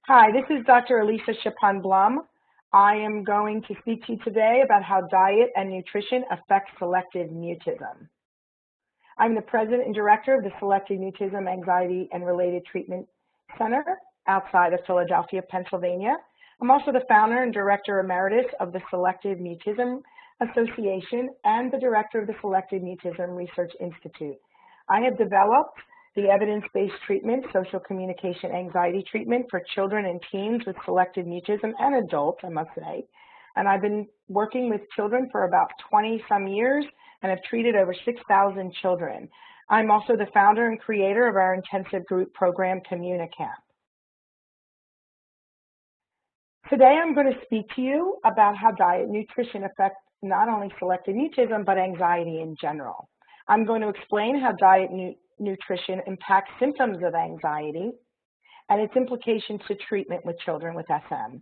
Hi, this is Dr. Elisa Shipon-Blum. I am going to speak to you today about how diet and nutrition affect selective mutism. I'm the president and director of the Selective Mutism, Anxiety, and Related Treatment Center outside of Philadelphia, Pennsylvania. I'm also the founder and director emeritus of the Selective Mutism Association and the director of the Selective Mutism Research Institute. I have developed the evidence-based treatment, social communication anxiety treatment for children and teens with selective mutism and adults, I must say. And I've been working with children for about 20-some years and have treated over 6,000 children. I'm also the founder and creator of our intensive group program, CommuniCamp. Today I'm going to speak to you about how diet and nutrition affect not only selective mutism, but anxiety in general. I'm going to explain how diet and nutrition impacts symptoms of anxiety and its implications to treatment with children with SM.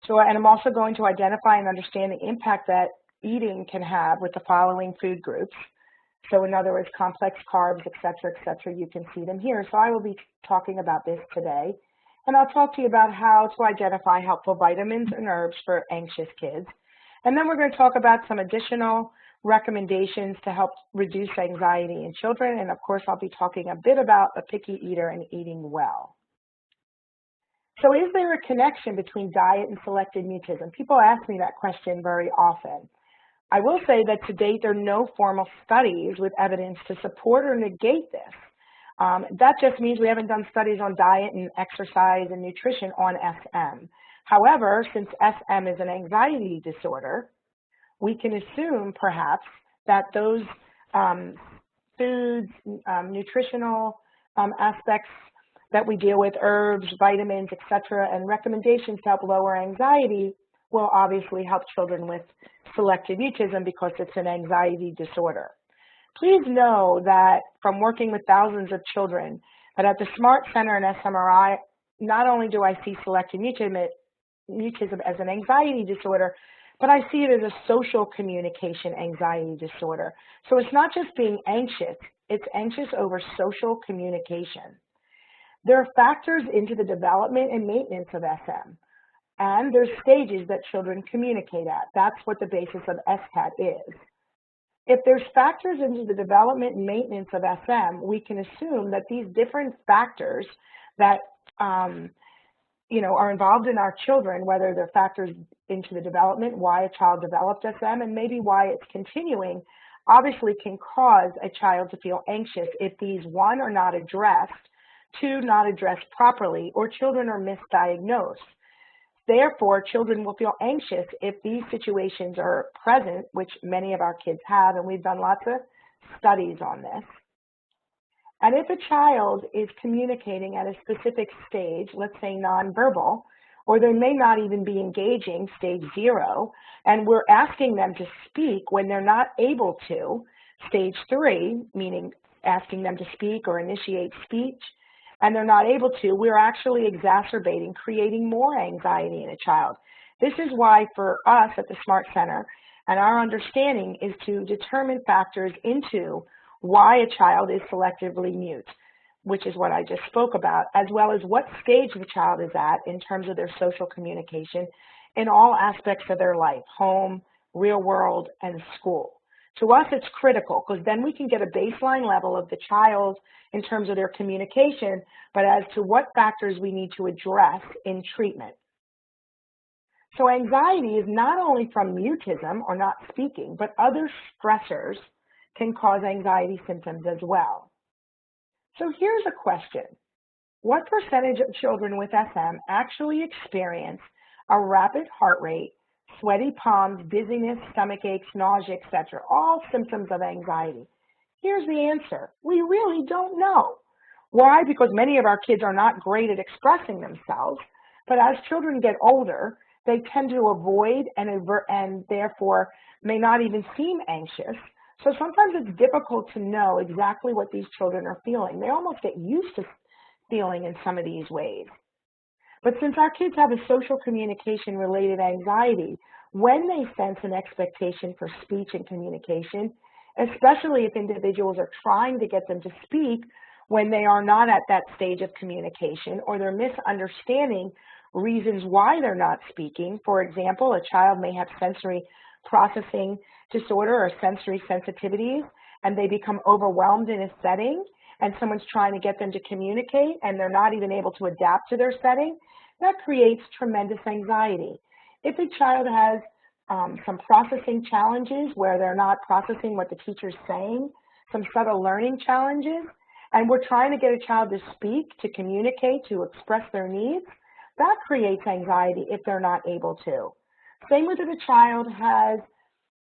And I'm also going to identify and understand the impact that eating can have with the following food groups. So in other words, complex carbs, et cetera, you can see them here. So I will be talking about this today. And I'll talk to you about how to identify helpful vitamins and herbs for anxious kids. And then we're going to talk about some additional recommendations to help reduce anxiety in children. And of course, I'll be talking a bit about a picky eater and eating well. So is there a connection between diet and selective mutism? People ask me that question very often. I will say that to date, there are no formal studies with evidence to support or negate this. That just means we haven't done studies on diet and exercise and nutrition on SM. However, since SM is an anxiety disorder, we can assume perhaps that those foods, nutritional aspects that we deal with, herbs, vitamins, etc., and recommendations to help lower anxiety will obviously help children with selective mutism because it's an anxiety disorder. Please know that from working with thousands of children, that at the SMART Center and SMRI, not only do I see selective mutism as an anxiety disorder, but I see it as a social communication anxiety disorder. So it's not just being anxious, it's anxious over social communication. There are factors into the development and maintenance of SM, and there's stages that children communicate at. That's what the basis of SCAT is. If there's factors into the development and maintenance of SM, we can assume that these different factors that are involved in our children, whether they're factors into the development, why a child developed SM, and maybe why it's continuing, obviously can cause a child to feel anxious if these, one, are not addressed, two, not addressed properly, or children are misdiagnosed. Therefore, children will feel anxious if these situations are present, which many of our kids have, and we've done lots of studies on this. And if a child is communicating at a specific stage, let's say nonverbal, or they may not even be engaging, stage 0, and we're asking them to speak when they're not able to, stage 3, meaning asking them to speak or initiate speech, and they're not able to, we're actually exacerbating, creating more anxiety in a child. This is why for us at the SMART Center, and our understanding is to determine factors into why a child is selectively mute, which is what I just spoke about, as well as what stage the child is at in terms of their social communication in all aspects of their life, home, real world, and school. To us, it's critical because then we can get a baseline level of the child in terms of their communication, but as to what factors we need to address in treatment. So anxiety is not only from mutism or not speaking, but other stressors can cause anxiety symptoms as well. So here's a question. What percentage of children with SM actually experience a rapid heart rate, sweaty palms, dizziness, stomach aches, nausea, etc., all symptoms of anxiety? Here's the answer. We really don't know. Why? Because many of our kids are not great at expressing themselves, but as children get older, they tend to avoid and therefore may not even seem anxious. So sometimes it's difficult to know exactly what these children are feeling. They almost get used to feeling in some of these ways. But since our kids have a social communication related anxiety, when they sense an expectation for speech and communication, especially if individuals are trying to get them to speak, when they are not at that stage of communication, or they're misunderstanding reasons why they're not speaking. For example, a child may have sensory processing disorder or sensory sensitivities, and they become overwhelmed in a setting, and someone's trying to get them to communicate, and they're not even able to adapt to their setting. That creates tremendous anxiety. If a child has some processing challenges where they're not processing what the teacher's saying, some subtle learning challenges, and we're trying to get a child to speak, to communicate, to express their needs, that creates anxiety if they're not able to. Same with if a child has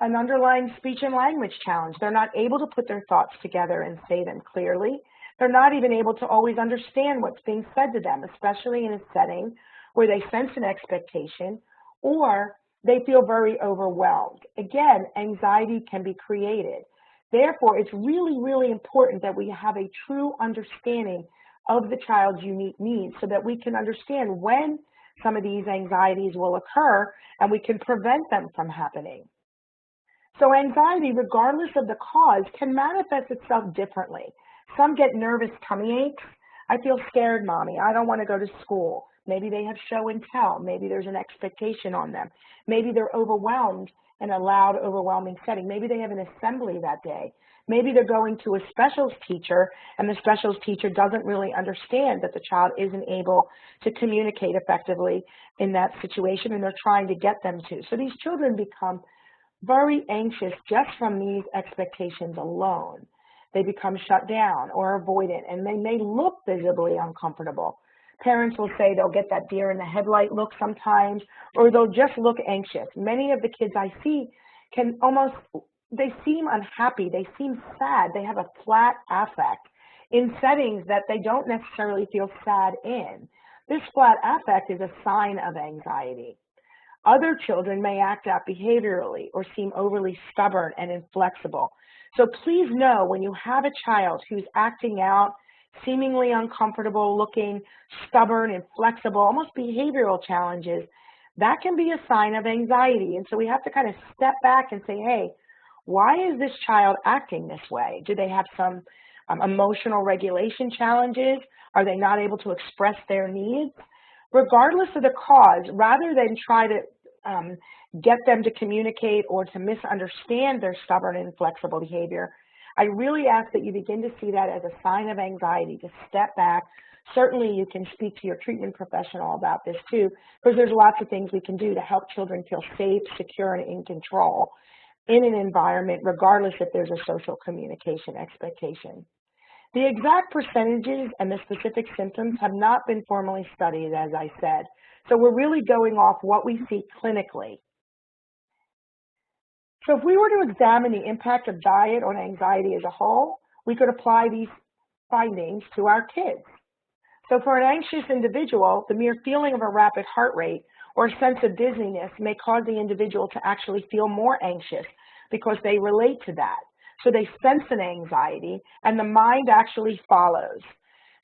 an underlying speech and language challenge. They're not able to put their thoughts together and say them clearly. They're not even able to always understand what's being said to them, especially in a setting where they sense an expectation or they feel very overwhelmed. Again, anxiety can be created. Therefore, it's really, really important that we have a true understanding of the child's unique needs so that we can understand when some of these anxieties will occur and we can prevent them from happening. So anxiety, regardless of the cause, can manifest itself differently. Some get nervous tummy aches. I feel scared, Mommy. I don't want to go to school. Maybe they have show and tell. Maybe there's an expectation on them. Maybe they're overwhelmed in a loud, overwhelming setting. Maybe they have an assembly that day. Maybe they're going to a specials teacher, and the specials teacher doesn't really understand that the child isn't able to communicate effectively in that situation, and they're trying to get them to. So these children become very anxious just from these expectations alone. They become shut down or avoidant, and they may look visibly uncomfortable. Parents will say they'll get that deer in the headlight look sometimes, or they'll just look anxious. Many of the kids I see can almost, they seem unhappy, they seem sad, they have a flat affect in settings that they don't necessarily feel sad in. This flat affect is a sign of anxiety. Other children may act out behaviorally or seem overly stubborn and inflexible. So please know when you have a child who's acting out, seemingly uncomfortable looking, stubborn, inflexible, almost behavioral challenges, that can be a sign of anxiety. And so we have to kind of step back and say, hey, why is this child acting this way? Do they have some emotional regulation challenges? Are they not able to express their needs? Regardless of the cause, rather than try to get them to communicate or to misunderstand their stubborn and inflexible behavior, I really ask that you begin to see that as a sign of anxiety, to step back. Certainly you can speak to your treatment professional about this too, because there's lots of things we can do to help children feel safe, secure, and in control in an environment, regardless if there's a social communication expectation. The exact percentages and the specific symptoms have not been formally studied, as I said. So we're really going off what we see clinically. So if we were to examine the impact of diet on anxiety as a whole, we could apply these findings to our kids. So for an anxious individual, the mere feeling of a rapid heart rate or a sense of dizziness may cause the individual to actually feel more anxious because they relate to that. So they sense an anxiety, and the mind actually follows.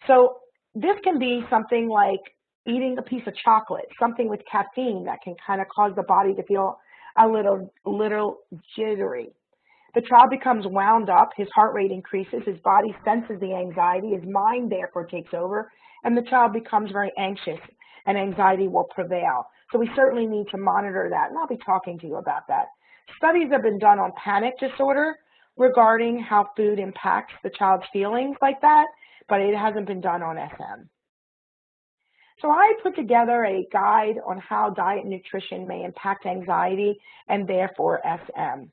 So this can be something like eating a piece of chocolate, something with caffeine that can kind of cause the body to feel a little jittery. The child becomes wound up, his heart rate increases, his body senses the anxiety, his mind therefore takes over, and the child becomes very anxious, and anxiety will prevail. So we certainly need to monitor that, and I'll be talking to you about that. Studies have been done on panic disorder regarding how food impacts the child's feelings like that, but it hasn't been done on SM. So I put together a guide on how diet and nutrition may impact anxiety and therefore SM.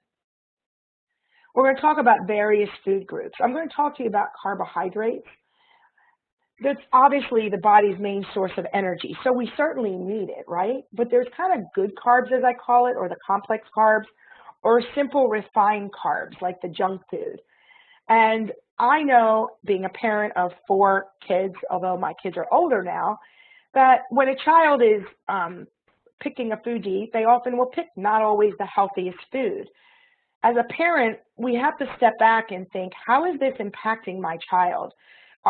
We're going to talk about various food groups. I'm going to talk to you about carbohydrates. That's obviously the body's main source of energy, so we certainly need it, right? But there's kind of good carbs, as I call it, or the complex carbs, or simple refined carbs like the junk food. And I know, being a parent of 4 kids, although my kids are older now, that when a child is picking a food to eat, they often will pick not always the healthiest food. As a parent, we have to step back and think, how is this impacting my child?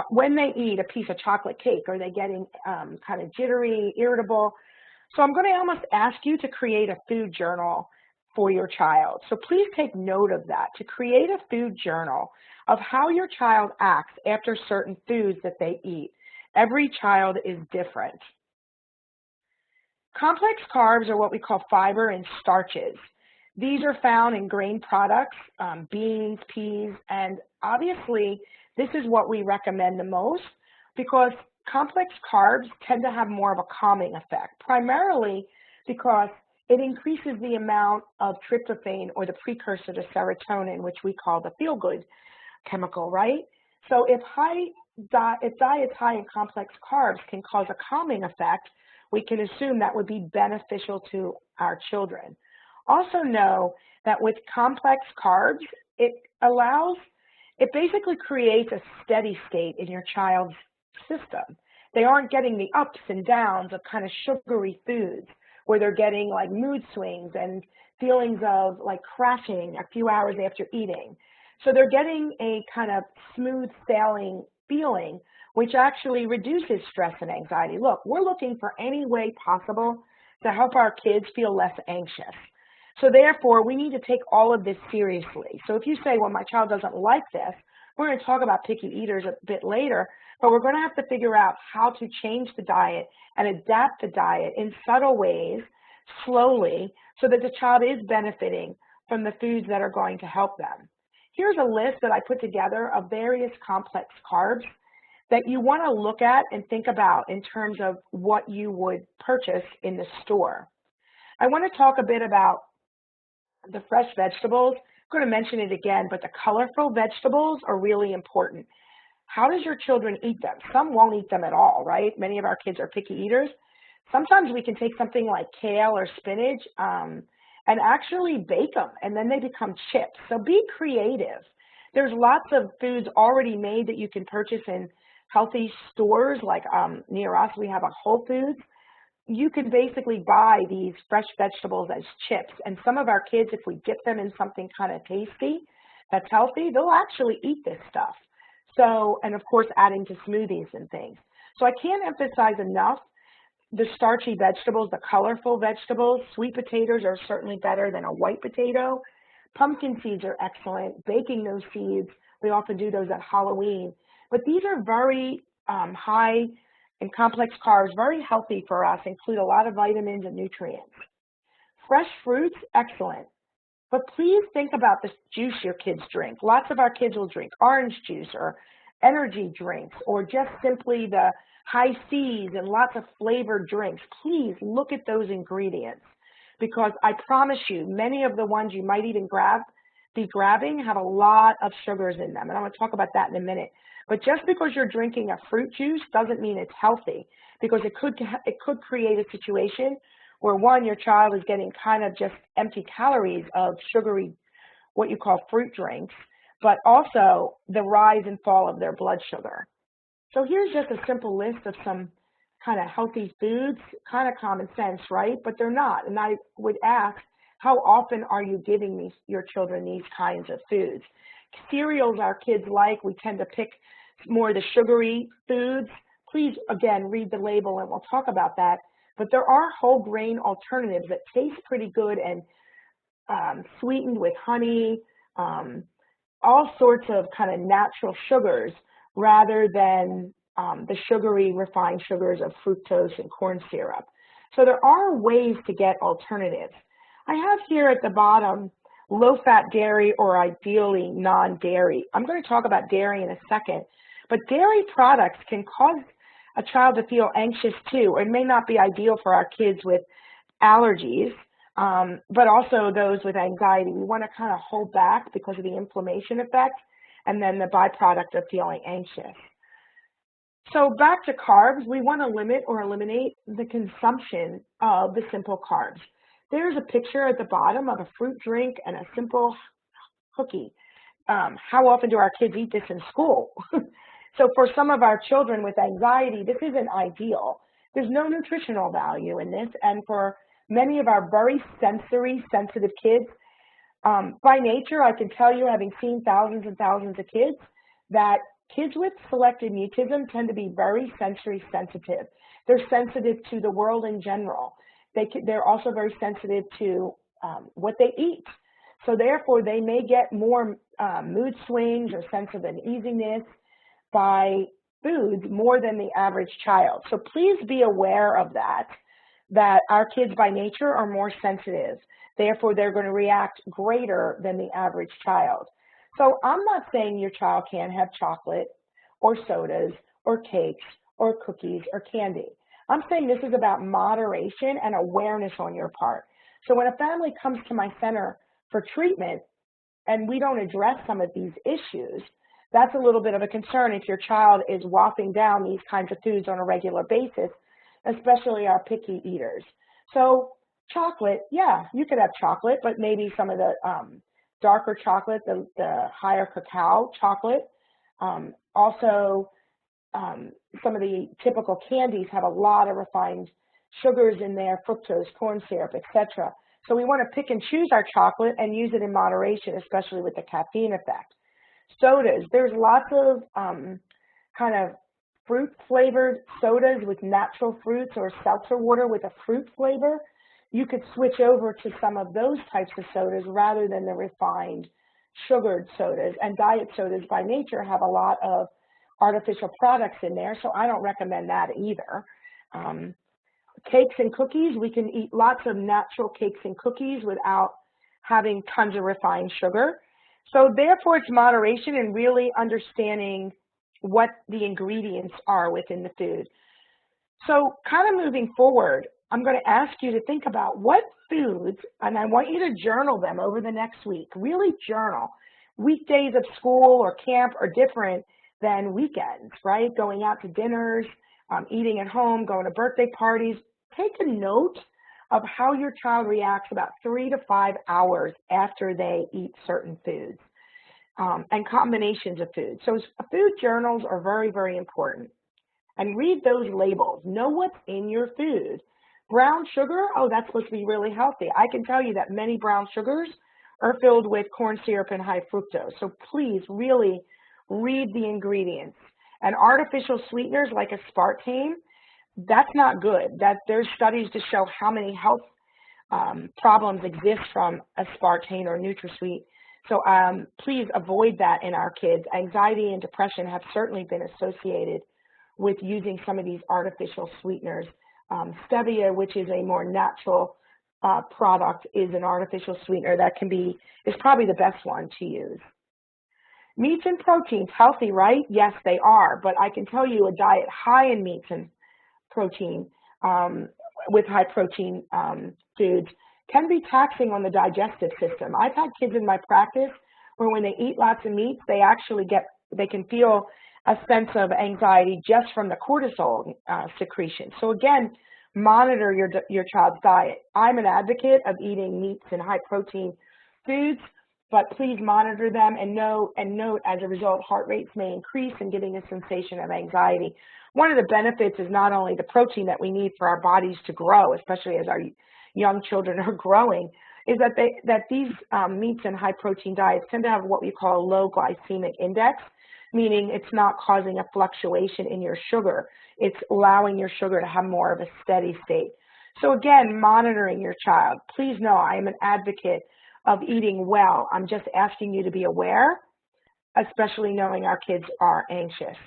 When they eat a piece of chocolate cake, are they getting kind of jittery, irritable? So I'm going to almost ask you to create a food journal for your child. So please take note of that. To create a food journal, of how your child acts after certain foods that they eat. Every child is different. Complex carbs are what we call fiber and starches. These are found in grain products, beans, peas, and obviously this is what we recommend the most because complex carbs tend to have more of a calming effect, primarily because it increases the amount of tryptophan or the precursor to serotonin, which we call the feel-good chemical, right? So if diets high in complex carbs can cause a calming effect, we can assume that would be beneficial to our children. Also know that with complex carbs, it basically creates a steady state in your child's system. They aren't getting the ups and downs of kind of sugary foods where they're getting like mood swings and feelings of like crashing a few hours after eating. So they're getting a kind of smooth sailing feeling, which actually reduces stress and anxiety. Look, we're looking for any way possible to help our kids feel less anxious. So therefore, we need to take all of this seriously. So if you say, well, my child doesn't like this, we're going to talk about picky eaters a bit later, but we're going to have to figure out how to change the diet and adapt the diet in subtle ways, slowly, so that the child is benefiting from the foods that are going to help them. Here's a list that I put together of various complex carbs that you want to look at and think about in terms of what you would purchase in the store. I want to talk a bit about the fresh vegetables. I'm going to mention it again, but the colorful vegetables are really important. How does your children eat them? Some won't eat them at all, right? Many of our kids are picky eaters. Sometimes we can take something like kale or spinach and actually bake them, and then they become chips. So be creative. There's lots of foods already made that you can purchase in healthy stores, like near us, we have a Whole Foods. You can basically buy these fresh vegetables as chips, and some of our kids, if we dip them in something kind of tasty that's healthy, they'll actually eat this stuff. So, and of course, adding to smoothies and things. So I can't emphasize enough the starchy vegetables, the colorful vegetables. Sweet potatoes are certainly better than a white potato. Pumpkin seeds are excellent. Baking those seeds, we often do those at Halloween. But these are very high in complex carbs, very healthy for us, include a lot of vitamins and nutrients. Fresh fruits, excellent. But please think about the juice your kids drink. Lots of our kids will drink orange juice or energy drinks or just simply the high C's and lots of flavored drinks. Please look at those ingredients because I promise you, many of the ones you might even be grabbing have a lot of sugars in them. And I'm going to talk about that in a minute. But just because you're drinking a fruit juice doesn't mean it's healthy because it could create a situation where one, your child is getting kind of just empty calories of sugary, what you call fruit drinks, but also the rise and fall of their blood sugar. So here's just a simple list of some kind of healthy foods, kind of common sense, right? But they're not. And I would ask, how often are you giving your children these kinds of foods? Cereals our kids like, we tend to pick more of the sugary foods. Please, again, read the label and we'll talk about that. But there are whole grain alternatives that taste pretty good and sweetened with honey, all sorts of kind of natural sugars rather than the sugary refined sugars of fructose and corn syrup. So there are ways to get alternatives. I have here at the bottom low-fat dairy or ideally non-dairy. I'm going to talk about dairy in a second, but dairy products can cause a child to feel anxious too. It may not be ideal for our kids with allergies, but also those with anxiety. We want to kind of hold back because of the inflammation effect and then the byproduct of feeling anxious. So back to carbs, we want to limit or eliminate the consumption of the simple carbs. There's a picture at the bottom of a fruit drink and a simple cookie. How often do our kids eat this in school? So for some of our children with anxiety, this isn't ideal. There's no nutritional value in this, and for many of our very sensory sensitive kids, by nature, I can tell you, having seen thousands and thousands of kids, that kids with selective mutism tend to be very sensory sensitive. They're sensitive to the world in general. They're also very sensitive to what they eat. So therefore, they may get more mood swings or sense of uneasiness by foods more than the average child. So please be aware of that our kids by nature are more sensitive. Therefore, they're going to react greater than the average child. So I'm not saying your child can't have chocolate or sodas or cakes or cookies or candy. I'm saying this is about moderation and awareness on your part. So when a family comes to my center for treatment and we don't address some of these issues, that's a little bit of a concern if your child is wolfing down these kinds of foods on a regular basis, especially our picky eaters. So chocolate, yeah, you could have chocolate, but maybe some of the darker chocolate, the higher cacao chocolate. Also, some of the typical candies have a lot of refined sugars in there, fructose, corn syrup, etc. So we want to pick and choose our chocolate and use it in moderation, especially with the caffeine effect. Sodas, there's lots of kind of fruit-flavored sodas with natural fruits or seltzer water with a fruit flavor. You could switch over to some of those types of sodas rather than the refined sugared sodas. And diet sodas by nature have a lot of artificial products in there, so I don't recommend that either. Cakes and cookies, we can eat lots of natural cakes and cookies without having tons of refined sugar. So therefore, it's moderation and really understanding what the ingredients are within the food. So kind of moving forward, I'm going to ask you to think about what foods, and I want you to journal them over the next week. Really journal. Weekdays of school or camp are different than weekends, right? Going out to dinners, eating at home, going to birthday parties. Take a note of how your child reacts about 3 to 5 hours after they eat certain foods and combinations of foods. So food journals are very, very important. And read those labels. Know what's in your food. Brown sugar, oh, that's supposed to be really healthy. I can tell you that many brown sugars are filled with corn syrup and high fructose. So please really read the ingredients. And artificial sweeteners like aspartame, that's not good. There's studies to show how many health problems exist from aspartame or NutraSweet. So please avoid that in our kids. Anxiety and depression have certainly been associated with using some of these artificial sweeteners. Stevia, which is a more natural product, is an artificial sweetener that is probably the best one to use. Meats and proteins, healthy, right? Yes, they are, but I can tell you a diet high in meats and protein, with high protein foods, can be taxing on the digestive system. I've had kids in my practice where when they eat lots of meats, they can feel a sense of anxiety just from the cortisol secretion. So again, monitor your child's diet. I'm an advocate of eating meats and high protein foods, but please monitor them and note as a result, heart rates may increase and giving a sensation of anxiety. One of the benefits is not only the protein that we need for our bodies to grow, especially as our young children are growing, is that these meats and high protein diets tend to have what we call a low glycemic index, meaning it's not causing a fluctuation in your sugar. It's allowing your sugar to have more of a steady state. So again, monitoring your child. Please know I am an advocate of eating well. I'm just asking you to be aware, especially knowing our kids are anxious.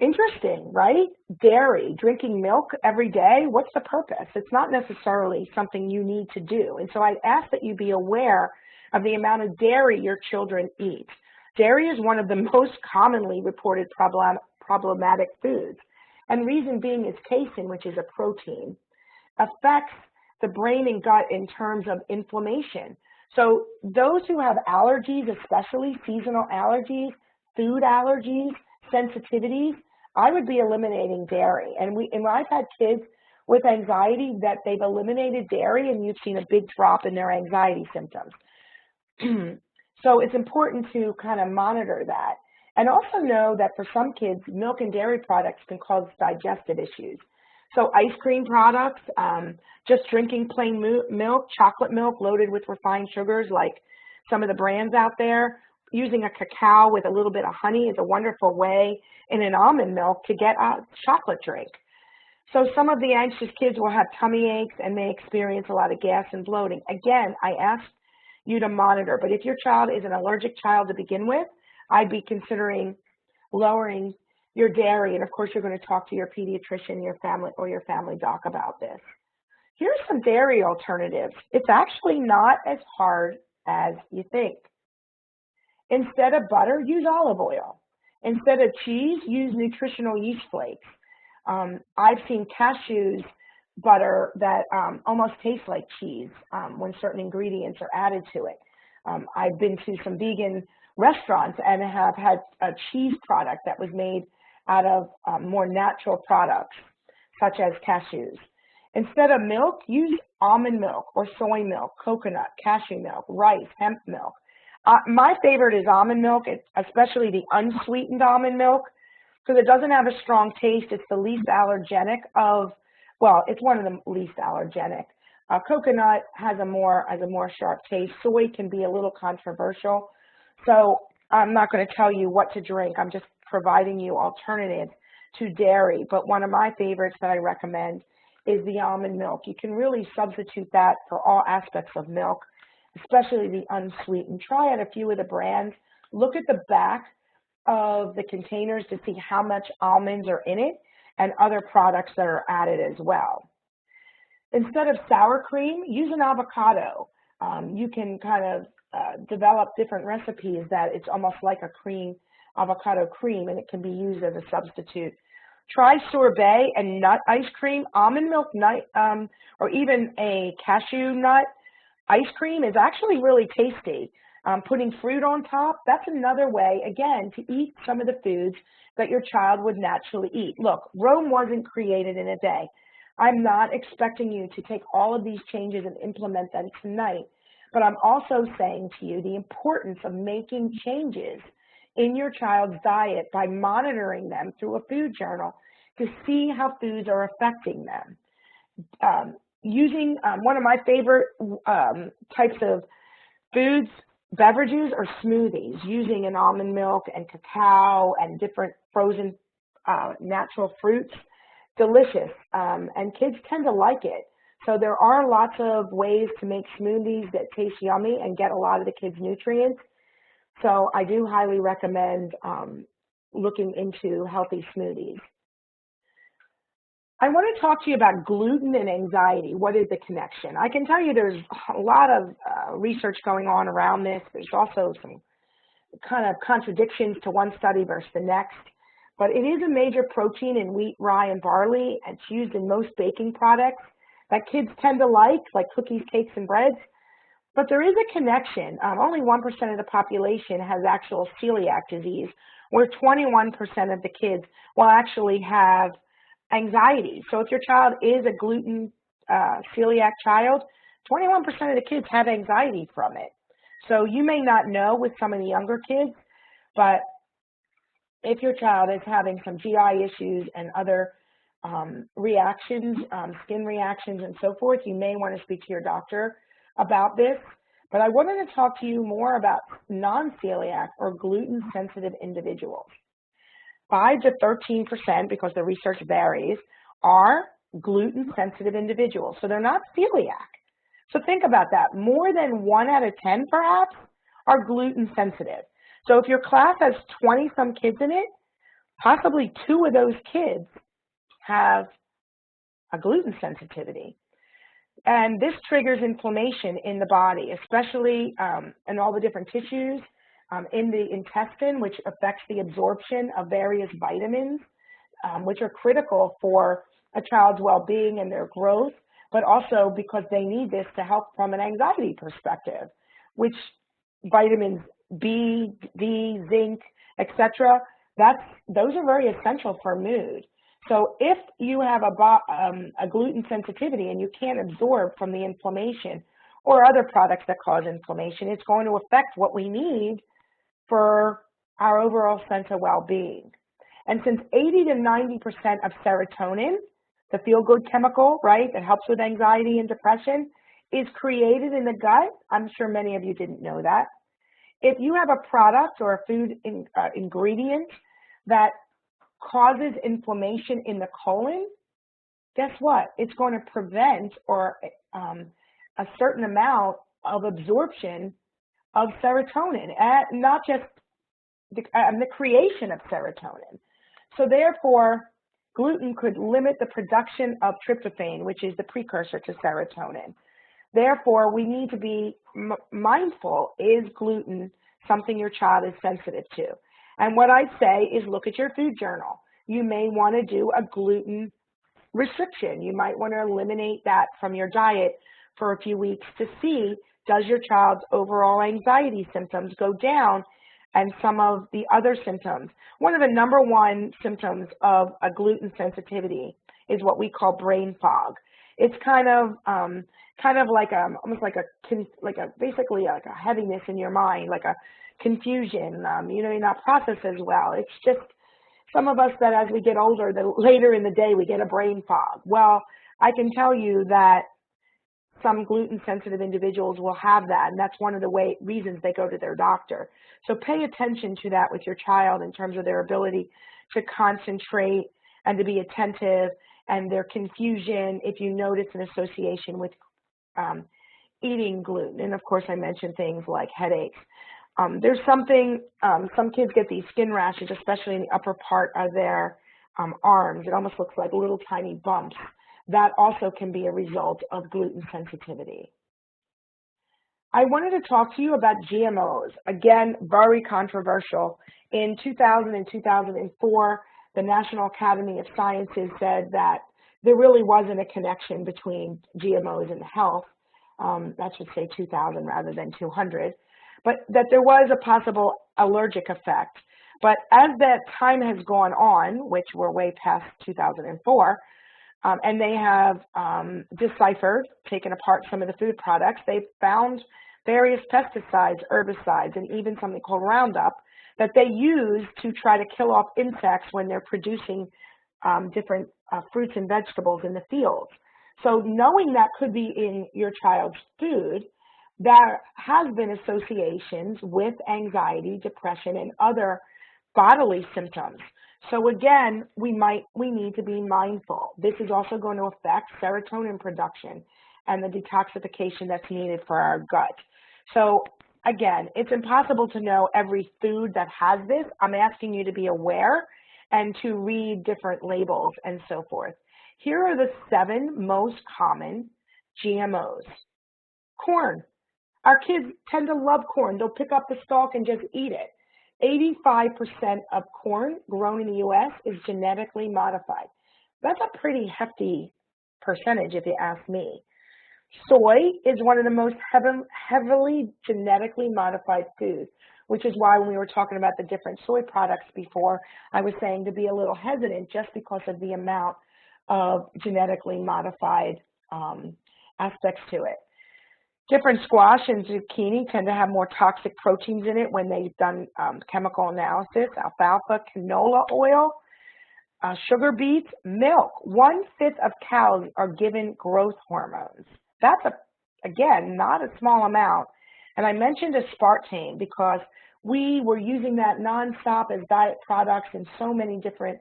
Interesting, right? Dairy, drinking milk every day, what's the purpose? It's not necessarily something you need to do. And so I ask that you be aware of the amount of dairy your children eat. Dairy is one of the most commonly reported problematic foods. And reason being is casein, which is a protein, affects the brain and gut in terms of inflammation. So those who have allergies, especially seasonal allergies, food allergies, sensitivities, I would be eliminating dairy. And I've had kids with anxiety that they've eliminated dairy and you've seen a big drop in their anxiety symptoms. So it's important to kind of monitor that. And also know that for some kids, milk and dairy products can cause digestive issues. So ice cream products, just drinking plain milk, chocolate milk loaded with refined sugars like some of the brands out there, using a cacao with a little bit of honey is a wonderful way, in an almond milk to get a chocolate drink. So some of the anxious kids will have tummy aches and may experience a lot of gas and bloating. Again, I ask you to monitor. But if your child is an allergic child to begin with, I'd be considering lowering your dairy. And of course, you're going to talk to your pediatrician, your family doc about this. Here's some dairy alternatives. It's actually not as hard as you think. Instead of butter, use olive oil. Instead of cheese, use nutritional yeast flakes. I've seen cashews butter that almost tastes like cheese when certain ingredients are added to it. I've been to some vegan restaurants and have had a cheese product that was made out of more natural products, such as cashews. Instead of milk, use almond milk or soy milk, coconut, cashew milk, rice, hemp milk. My favorite is almond milk, especially the unsweetened almond milk, because it doesn't have a strong taste. It's the least allergenic of, well, it's one of the least allergenic. Coconut has a more sharp taste. Soy can be a little controversial. So I'm not going to tell you what to drink. I'm just providing you alternatives to dairy. But one of my favorites that I recommend is the almond milk. You can really substitute that for all aspects of milk, especially the unsweetened. Try out a few of the brands. Look at the back of the containers to see how much almonds are in it and other products that are added as well. Instead of sour cream, use an avocado. You can kind of develop different recipes that it's almost like a cream, avocado cream, and it can be used as a substitute. Try sorbet and nut ice cream. Almond milk nut, or even a cashew nut ice cream is actually really tasty. Putting fruit on top, that's another way, again, to eat some of the foods that your child would naturally eat. Look, Rome wasn't created in a day. I'm not expecting you to take all of these changes and implement them tonight, but I'm also saying to you the importance of making changes in your child's diet by monitoring them through a food journal to see how foods are affecting them. Using one of my favorite types of foods, beverages, or smoothies, using an almond milk and cacao and different frozen natural fruits. Delicious, and kids tend to like it. So there are lots of ways to make smoothies that taste yummy and get a lot of the kids' nutrients. So I do highly recommend looking into healthy smoothies. I want to talk to you about gluten and anxiety. What is the connection? I can tell you there's a lot of research going on around this. There's also some kind of contradictions to one study versus the next. But it is a major protein in wheat, rye, and barley. It's used in most baking products that kids tend to like cookies, cakes, and breads. But there is a connection. Only 1% of the population has actual celiac disease, where 21% of the kids will actually have anxiety. So if your child is a gluten celiac child, 21% of the kids have anxiety from it. So you may not know with some of the younger kids, but if your child is having some GI issues and other reactions, skin reactions and so forth, you may want to speak to your doctor about this. But I wanted to talk to you more about non-celiac or gluten-sensitive individuals. 5 to 13%, because the research varies, are gluten-sensitive individuals. So they're not celiac. So think about that. More than 1 out of 10, perhaps, are gluten-sensitive. So if your class has 20-some kids in it, possibly 2 of those kids have a gluten sensitivity. And this triggers inflammation in the body, especially in all the different tissues in the intestine, which affects the absorption of various vitamins, which are critical for a child's well-being and their growth, but also because they need this to help from an anxiety perspective, which vitamins B, D, zinc, etc., those are very essential for mood. So if you have a gluten sensitivity and you can't absorb from the inflammation or other products that cause inflammation, it's going to affect what we need for our overall sense of well-being. And since 80 to 90% of serotonin, the feel-good chemical, right, that helps with anxiety and depression, is created in the gut, I'm sure many of you didn't know that. If you have a product or a food ingredient that causes inflammation in the colon, guess what? It's going to prevent or a certain amount of absorption of serotonin, not just the creation of serotonin. So therefore, gluten could limit the production of tryptophan, which is the precursor to serotonin. Therefore, we need to be mindful, is gluten something your child is sensitive to? And what I say is look at your food journal. You may want to do a gluten restriction. You might want to eliminate that from your diet for a few weeks to see, does your child's overall anxiety symptoms go down and some of the other symptoms. One of the number one symptoms of a gluten sensitivity is what we call brain fog. It's kind of like almost like basically like a heaviness in your mind, like a confusion. You're not processed as well. It's just some of us that as we get older, later in the day we get a brain fog. Well, I can tell you that some gluten-sensitive individuals will have that, and that's one of the reasons they go to their doctor. So pay attention to that with your child in terms of their ability to concentrate and to be attentive, and their confusion if you notice an association with eating gluten. And of course, I mentioned things like headaches. There's something, some kids get these skin rashes, especially in the upper part of their arms. It almost looks like little tiny bumps. That also can be a result of gluten sensitivity. I wanted to talk to you about GMOs. Again, very controversial. In 2000 and 2004, the National Academy of Sciences said that there really wasn't a connection between GMOs and health. That should say 2000 rather than 200. But that there was a possible allergic effect. But as that time has gone on, which we're way past 2004, and they have deciphered, taken apart some of the food products, they've found various pesticides, herbicides, and even something called Roundup that they use to try to kill off insects when they're producing different fruits and vegetables in the fields. So knowing that could be in your child's food, there has been associations with anxiety, depression, and other bodily symptoms. So again, we need to be mindful. This is also going to affect serotonin production and the detoxification that's needed for our gut. So again, it's impossible to know every food that has this. I'm asking you to be aware and to read different labels and so forth. Here are the 7 most common GMOs. Corn. Our kids tend to love corn. They'll pick up the stalk and just eat it. 85% of corn grown in the U.S. is genetically modified. That's a pretty hefty percentage if you ask me. Soy is one of the most heavily genetically modified foods, which is why when we were talking about the different soy products before, I was saying to be a little hesitant just because of the amount of genetically modified aspects to it. Different squash and zucchini tend to have more toxic proteins in it when they've done chemical analysis. Alfalfa, canola oil, sugar beets, milk. 1/5 of cows are given growth hormones. That's, again, not a small amount. And I mentioned aspartame because we were using that nonstop as diet products in so many different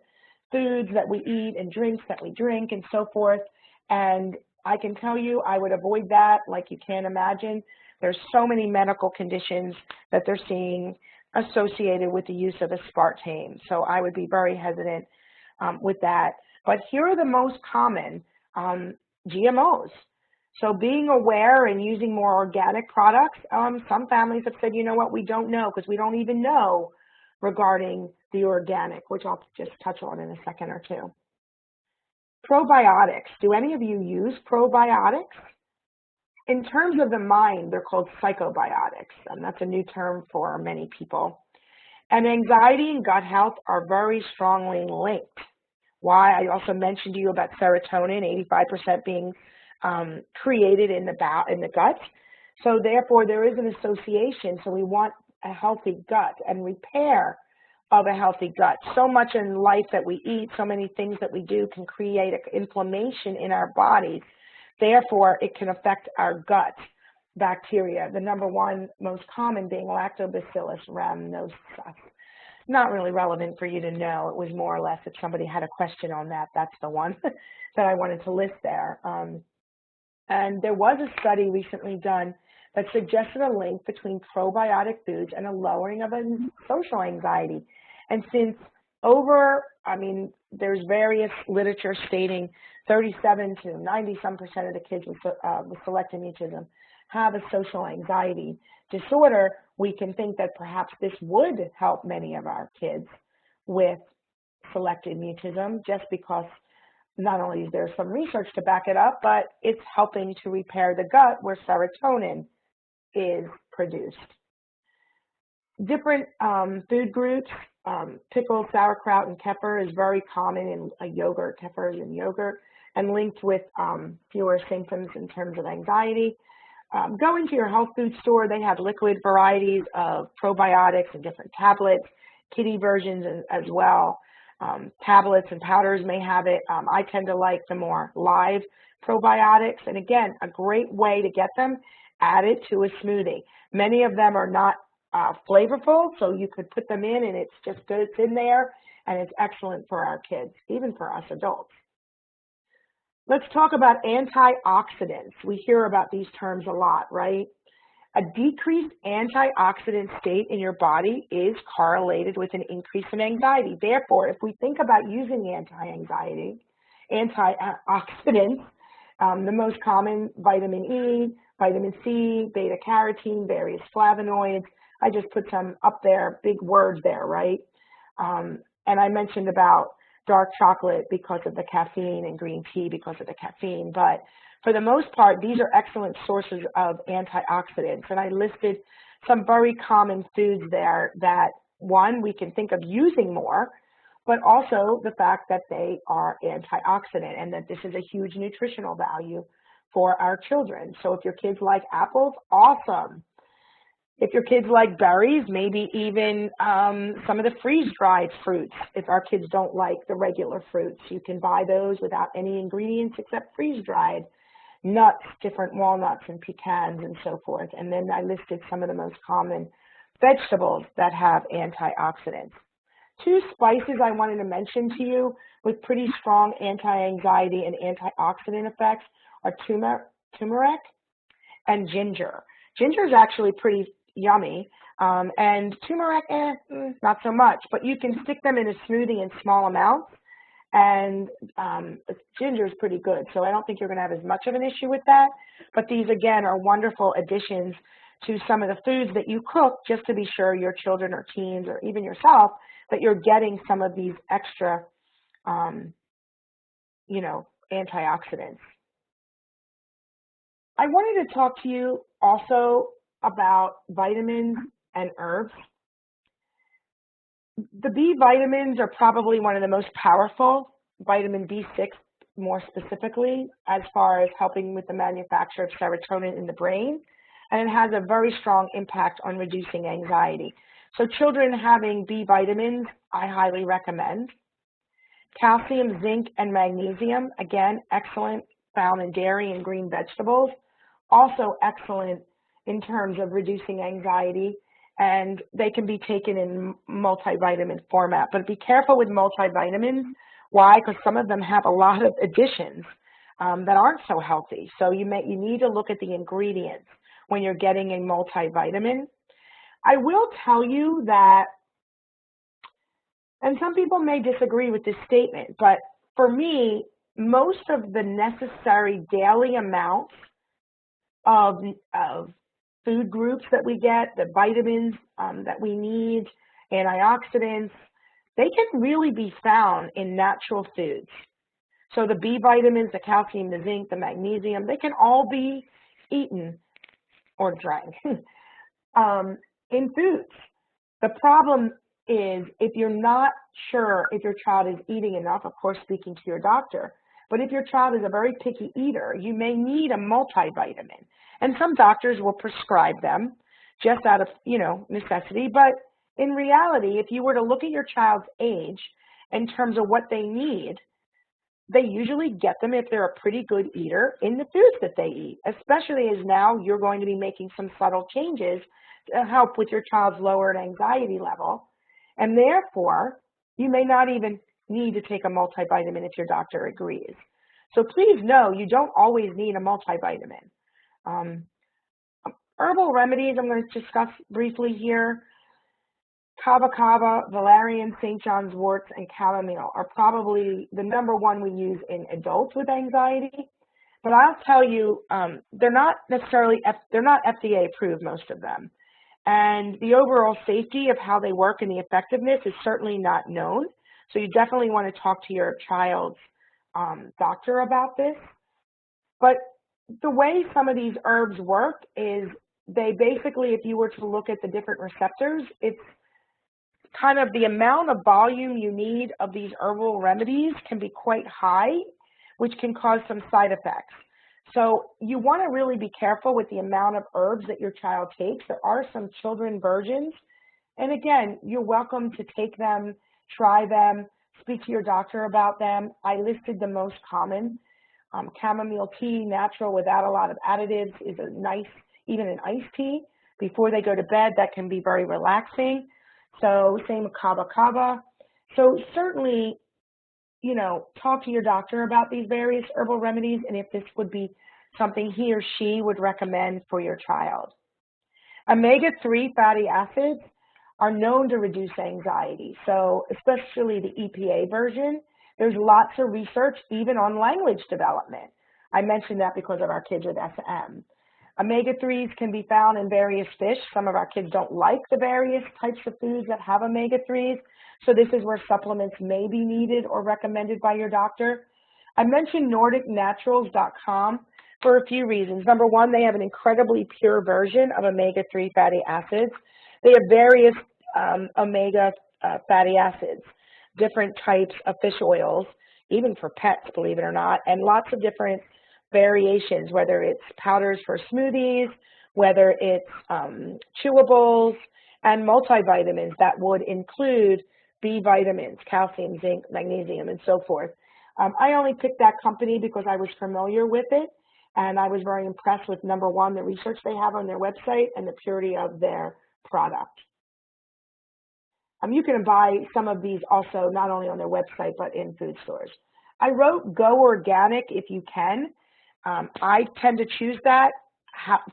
foods that we eat and drinks that we drink and so forth. And I can tell you I would avoid that like you can't imagine. There's so many medical conditions that they're seeing associated with the use of aspartame. So I would be very hesitant with that. But here are the most common GMOs. So being aware and using more organic products, some families have said, you know what, we don't know because we don't even know regarding the organic, which I'll just touch on in a second or two. Probiotics. Do any of you use probiotics? In terms of the mind, they're called psychobiotics, and that's a new term for many people. And anxiety and gut health are very strongly linked. Why? I also mentioned to you about serotonin, 85% being created in the gut. So therefore, there is an association. So we want a healthy gut and repair of a healthy gut. So much in life that we eat, so many things that we do can create inflammation in our bodies. Therefore, it can affect our gut bacteria. The number one most common being Lactobacillus rhamnosus. Not really relevant for you to know. It was more or less if somebody had a question on that, that's the one that I wanted to list there. And there was a study recently done that suggested a link between probiotic foods and a lowering of social anxiety. And since there's various literature stating 37 to 90% of the kids with selective mutism have a social anxiety disorder, we can think that perhaps this would help many of our kids with selective mutism, just because not only is there some research to back it up, but it's helping to repair the gut where serotonin is produced. Different food groups, pickled sauerkraut and kefir is very common in a yogurt. Kefir is in yogurt and linked with fewer symptoms in terms of anxiety. Go into your health food store. They have liquid varieties of probiotics and different tablets, kiddie versions as well. Tablets and powders may have it. I tend to like the more live probiotics. And again, a great way to get them added to a smoothie. Many of them are not flavorful, so you could put them in and it's just good. It's in there and it's excellent for our kids, even for us adults. Let's talk about antioxidants. We hear about these terms a lot, right? A decreased antioxidant state in your body is correlated with an increase in anxiety. Therefore, if we think about using antioxidants, the most common, vitamin E, vitamin C, beta-carotene, various flavonoids. I just put some up there, big words there, right? And I mentioned about dark chocolate because of the caffeine and green tea because of the caffeine. But for the most part, these are excellent sources of antioxidants. And I listed some very common foods there that, one, we can think of using more, but also the fact that they are antioxidant and that this is a huge nutritional value for our children. So if your kids like apples, awesome. If your kids like berries, maybe even some of the freeze-dried fruits. If our kids don't like the regular fruits, you can buy those without any ingredients except freeze-dried. Nuts, different walnuts and pecans and so forth. And then I listed some of the most common vegetables that have antioxidants. Two spices I wanted to mention to you with pretty strong anti-anxiety and antioxidant effects are turmeric and ginger. Ginger is actually pretty yummy, and turmeric, not so much, but you can stick them in a smoothie in small amounts, and ginger is pretty good, so I don't think you're going to have as much of an issue with that, but these, again, are wonderful additions to some of the foods that you cook just to be sure your children or teens or even yourself that you're getting some of these extra, antioxidants. I wanted to talk to you also about vitamins and herbs. The B vitamins are probably one of the most powerful, vitamin B6 more specifically, as far as helping with the manufacture of serotonin in the brain, and it has a very strong impact on reducing anxiety. So children having B vitamins, I highly recommend. Calcium, zinc, and magnesium, again, excellent, found in dairy and green vegetables, also excellent in terms of reducing anxiety, and they can be taken in multivitamin format. But be careful with multivitamins. Why? Because some of them have a lot of additions that aren't so healthy. So you need to look at the ingredients when you're getting a multivitamin. I will tell you that, and some people may disagree with this statement, but for me, most of the necessary daily amounts of food groups that we get, the vitamins that we need, antioxidants, they can really be found in natural foods. So the B vitamins, the calcium, the zinc, the magnesium, they can all be eaten or drank in foods. The problem is if you're not sure if your child is eating enough, of course, speaking to your doctor, but if your child is a very picky eater, you may need a multivitamin. And some doctors will prescribe them just out of, necessity. But in reality, if you were to look at your child's age in terms of what they need, they usually get them, if they're a pretty good eater, in the foods that they eat, especially as now you're going to be making some subtle changes to help with your child's lowered anxiety level. And therefore, you may not even need to take a multivitamin if your doctor agrees. So please know you don't always need a multivitamin. Herbal remedies I'm going to discuss briefly here. Kava kava, valerian, St. John's wort, and chamomile are probably the #1 we use in adults with anxiety. But I'll tell you, they're not FDA approved, most of them. And the overall safety of how they work and the effectiveness is certainly not known. So you definitely want to talk to your child's doctor about this. But the way some of these herbs work is they basically, if you were to look at the different receptors, it's kind of the amount of volume you need of these herbal remedies can be quite high, which can cause some side effects. So you want to really be careful with the amount of herbs that your child takes. There are some children versions. And again, you're welcome to take them, try them, speak to your doctor about them. I listed the most common. Chamomile tea, natural, without a lot of additives, is a nice, even an iced tea. Before they go to bed, that can be very relaxing. So same with kava kava. So certainly, you know, talk to your doctor about these various herbal remedies and if this would be something he or she would recommend for your child. Omega-3 fatty acids are known to reduce anxiety. So especially the EPA version, there's lots of research even on language development. I mentioned that because of our kids with SM. Omega-3s can be found in various fish. Some of our kids don't like the various types of foods that have omega-3s, so this is where supplements may be needed or recommended by your doctor. I mentioned NordicNaturals.com for a few reasons. #1, they have an incredibly pure version of omega-3 fatty acids. They have various omega fatty acids, different types of fish oils, even for pets, believe it or not, and lots of different variations, whether it's powders for smoothies, whether it's chewables, and multivitamins that would include B vitamins, calcium, zinc, magnesium, and so forth. I only picked that company because I was familiar with it, and I was very impressed with #1, the research they have on their website and the purity of their product. You can buy some of these also not only on their website, but in food stores. I wrote Go Organic if you can. I tend to choose that.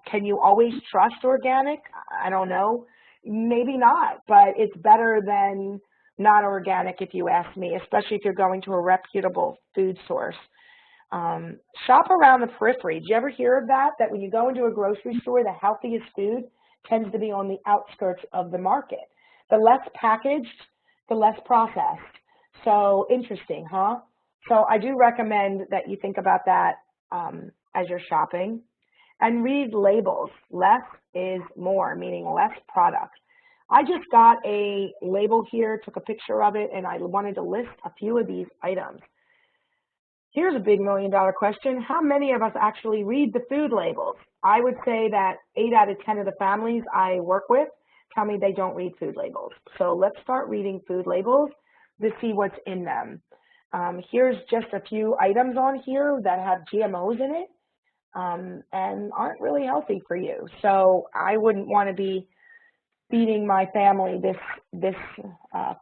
Can you always trust organic? I don't know. Maybe not, but it's better than not organic if you ask me, especially if you're going to a reputable food source. Shop around the periphery. Did you ever hear of that? That when you go into a grocery store, the healthiest food tends to be on the outskirts of the market. The less packaged, the less processed. So interesting, huh? So I do recommend that you think about that as you're shopping. And read labels. Less is more, meaning less product. I just got a label here, took a picture of it, and I wanted to list a few of these items. Here's a big $1,000,000 question. How many of us actually read the food labels? I would say that 8 out of 10 of the families I work with tell me they don't read food labels. So let's start reading food labels to see what's in them. Here's just a few items on here that have GMOs in it and aren't really healthy for you. So I wouldn't want to be feeding my family this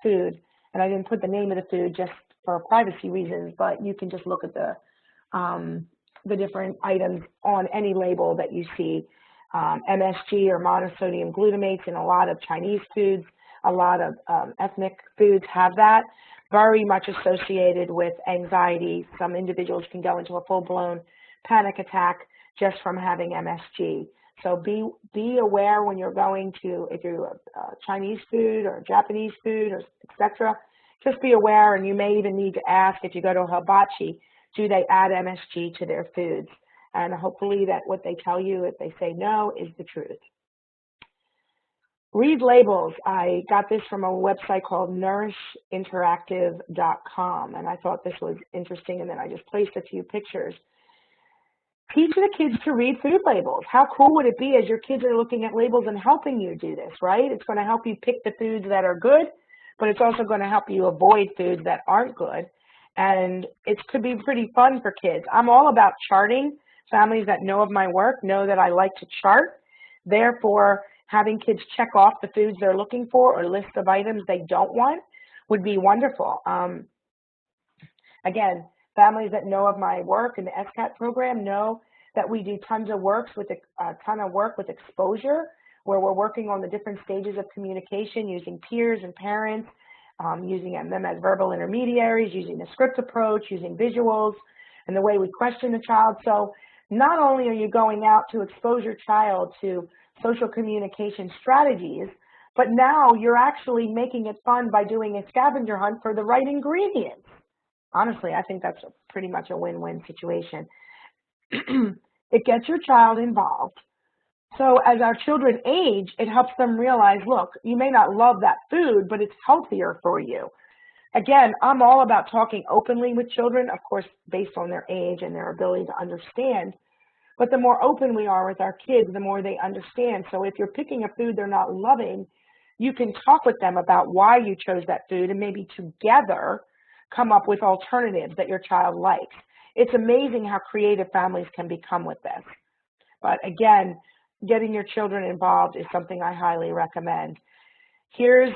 food. And I didn't put the name of the food just for privacy reasons, but you can just look at the different items on any label that you see. MSG or monosodium glutamates in a lot of Chinese foods, a lot of ethnic foods have that. Very much associated with anxiety. Some individuals can go into a full-blown panic attack just from having MSG. So be aware when you're going to, if you're Chinese food or Japanese food or etc. Just be aware, and you may even need to ask if you go to a hibachi, do they add MSG to their foods? And hopefully that what they tell you, if they say no, is the truth. Read labels. I got this from a website called nourishinteractive.com, and I thought this was interesting, and then I just placed a few pictures. Teach the kids to read food labels. How cool would it be as your kids are looking at labels and helping you do this, right? It's going to help you pick the foods that are good, but it's also going to help you avoid foods that aren't good, and it could be pretty fun for kids. I'm all about charting. Families that know of my work know that I like to chart. Therefore, having kids check off the foods they're looking for or list of items they don't want would be wonderful. Again, families that know of my work in the SCAT program know that we do tons of work with exposure, where we're working on the different stages of communication using peers and parents, using them as verbal intermediaries, using the script approach, using visuals, and the way we question the child. So not only are you going out to expose your child to social communication strategies, but now you're actually making it fun by doing a scavenger hunt for the right ingredients. Honestly, I think that's pretty much a win-win situation. It gets your child involved. So as our children age, it helps them realize, look, you may not love that food, but it's healthier for you. Again, I'm all about talking openly with children, of course, based on their age and their ability to understand. But the more open we are with our kids, the more they understand. So if you're picking a food they're not loving, you can talk with them about why you chose that food and maybe together come up with alternatives that your child likes. It's amazing how creative families can become with this. But again, getting your children involved is something I highly recommend. Here's,